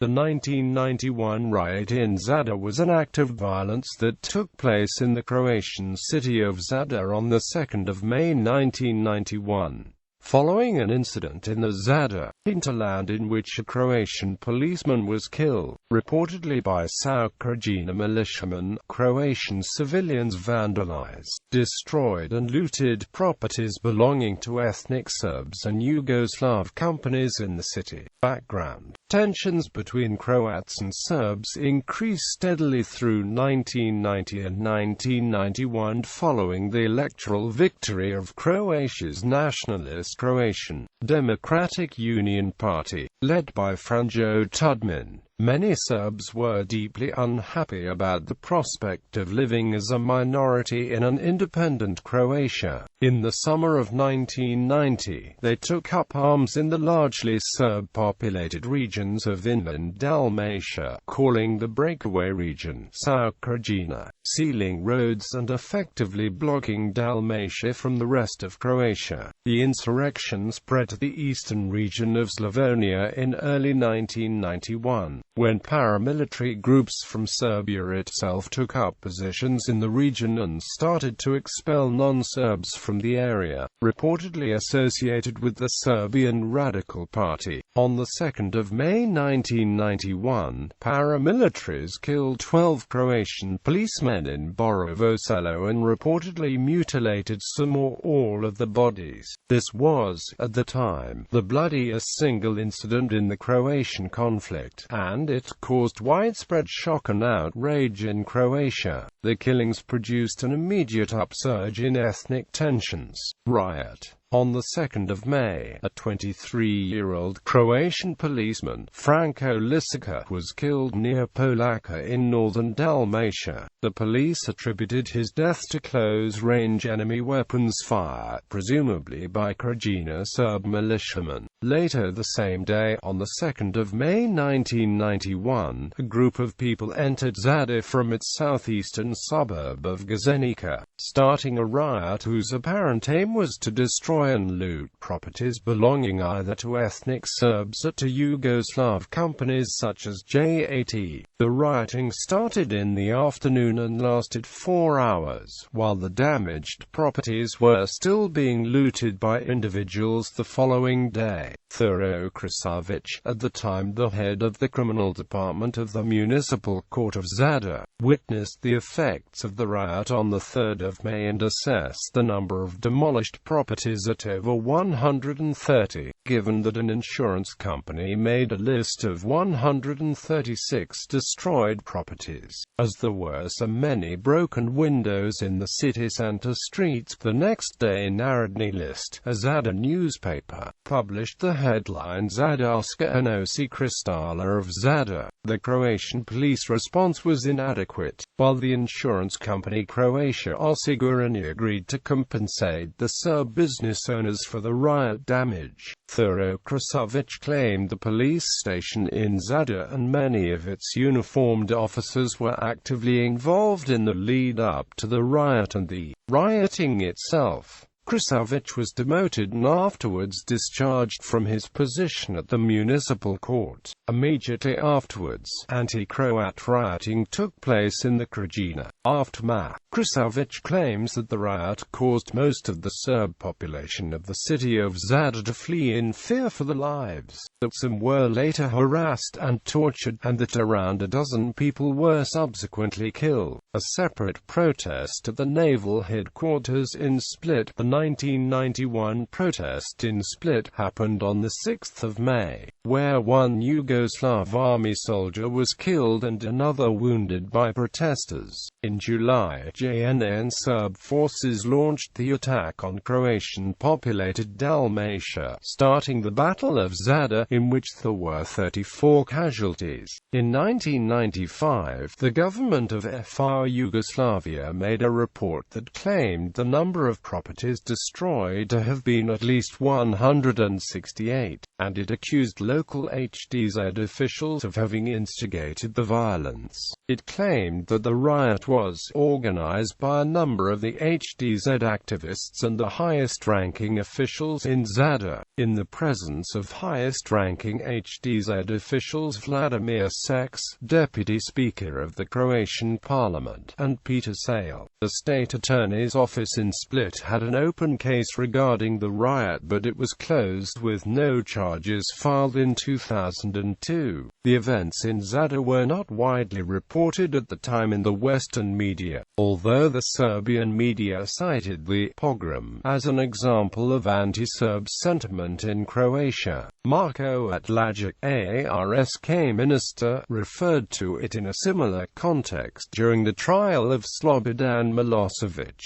The 1991 riot in Zadar was an act of violence that took place in the Croatian city of Zadar on the 2nd of May 1991. Following an incident in the Zadar hinterland in which a Croatian policeman was killed, reportedly by SAO Krajina militiamen, Croatian civilians vandalized, destroyed and looted properties belonging to ethnic Serbs and Yugoslav companies in the city. Background: tensions between Croats and Serbs increased steadily through 1990 and 1991 following the electoral victory of Croatia's nationalist Croatian Democratic Union Party, led by Franjo Tudman. Many Serbs were deeply unhappy about the prospect of living as a minority in an independent Croatia. In the summer of 1990, they took up arms in the largely Serb-populated regions of inland Dalmatia, calling the breakaway region SAO Krajina, sealing roads and effectively blocking Dalmatia from the rest of Croatia. The insurrection spread to the eastern region of Slavonia in early 1991. When paramilitary groups from Serbia itself took up positions in the region and started to expel non-Serbs from the area, reportedly associated with the Serbian Radical Party. On the 2nd of May 1991, paramilitaries killed 12 Croatian policemen in Borovo Selo and reportedly mutilated some or all of the bodies. This was, at the time, the bloodiest single incident in the Croatian conflict, and it caused widespread shock and outrage in Croatia. The killings produced an immediate upsurge in ethnic tensions. Riot. On the 2nd of May, a 23-year-old Croatian policeman, Franko Lisica, was killed near Polaka in northern Dalmatia. The police attributed his death to close-range enemy weapons fire, presumably by Krajina Serb militiamen. Later the same day, on the 2nd of May 1991, a group of people entered Zadar from its southeastern suburb of Gazenica, starting a riot whose apparent aim was to destroy and loot properties belonging either to ethnic Serbs or to Yugoslav companies such as JAT. The rioting started in the afternoon and lasted 4 hours, while the damaged properties were still being looted by individuals the following day. SAO Krajina, at the time the head of the criminal department of the municipal court of Zadar, witnessed the effects of the riot on the 3rd of May and assessed the number of demolished properties at over 130, given that an insurance company made a list of 136 destroyed properties. As there were so many broken windows in the city center streets, the next day Narodni List, a Zadar newspaper, published the headline Zadarska Nosi Kristala of Zadar. The Croatian police response was inadequate, while the insurance company Croatia Osiguranje agreed to compensate the Serb business owners for the riot damage. SAO Krajina claimed the police station in Zadar and many of its uniformed officers were actively involved in the lead-up to the riot and the rioting itself. Krajina was demoted and afterwards discharged from his position at the municipal court. Immediately afterwards, anti-Croat rioting took place in the Krajina. Aftermath. Krajina claims that the riot caused most of the Serb population of the city of Zadar to flee in fear for their lives, that some were later harassed and tortured, and that around a dozen people were subsequently killed. A separate protest at the naval headquarters in Split. The 1991 protest in Split happened on the 6th of May, where one Yugoslav army soldier was killed and another wounded by protesters. In July, JNN Serb forces launched the attack on Croatian-populated Dalmatia, starting the Battle of Zadar, in which there were 34 casualties. In 1995, the government of FR Yugoslavia made a report that claimed the number of properties destroyed to have been at least 168, and it accused local HDZ officials of having instigated the violence. It claimed that the riot was was organized by a number of the HDZ activists and the highest-ranking officials in Zadar, in the presence of highest-ranking HDZ officials Vladimir Šeks, Deputy Speaker of the Croatian Parliament, and Peter Sale. The state attorney's office in Split had an open case regarding the riot, but it was closed with no charges filed in 2002. The events in Zadar were not widely reported at the time in the Western media, although the Serbian media cited the pogrom as an example of anti-Serb sentiment in Croatia. Marko Atlagic, ARSK minister, referred to it in a similar context during the trial of Slobodan Milosevic.